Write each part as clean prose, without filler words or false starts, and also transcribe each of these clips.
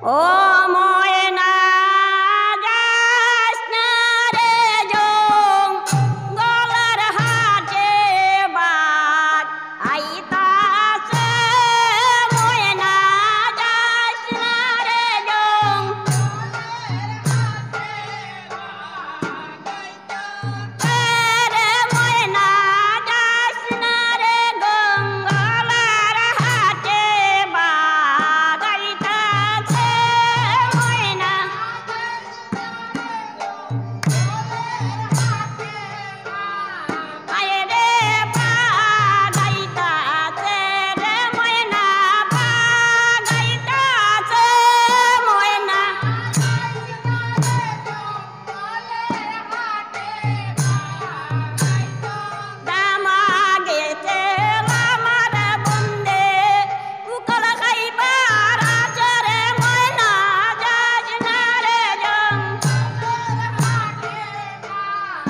ও ময়না যাস না রে জং গলার হাটে বাঘ আইতাছে ময়না যাস না রে জং রে ময়না যাস না রে জং গলার হাটে বাঘ আইতাছে ময়না আয় রে বাঘ আইতাছে রে ময়না বাঘ আইতাছে ময়না দামা গেছে আমার বন্দে উকল খাইবার আছে রে ময়না যাস না রে জং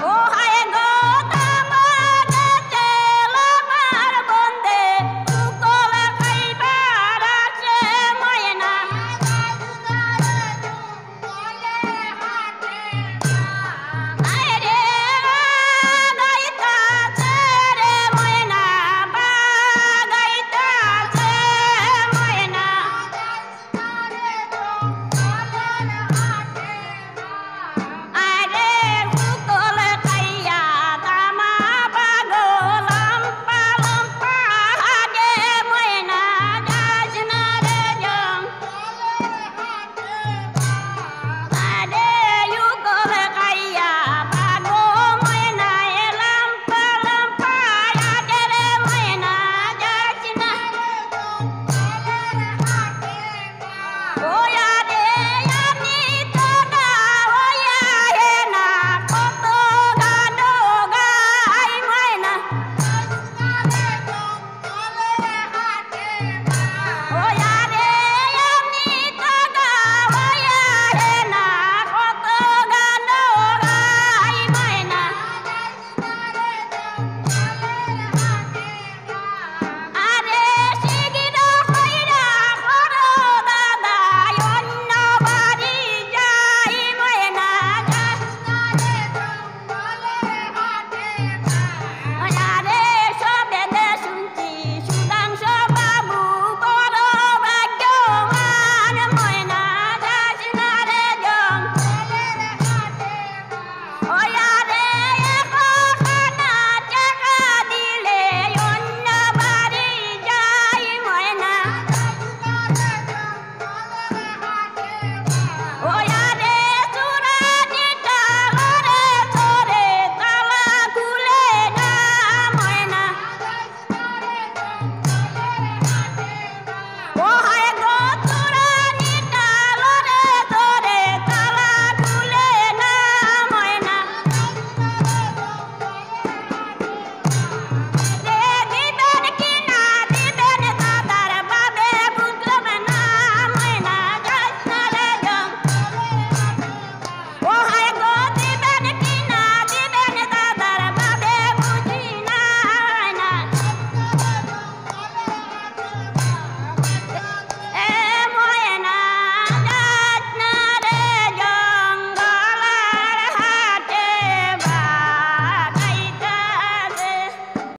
ও হায় গো দামা গেছে আমার বন্দে উকল খাইবার আছে ময়না আয় রে গাইতাছে রে ময়না বাঘ আইতাছে ময়না আরে উকল খাইয়া দামা পাগলাম পালম পাহাড়ে ময়না যাস না রে জং আরে উকল খাইয়া পাগো ময়না এলাম পালম পাহাড়ে রে ময়না যাস না ও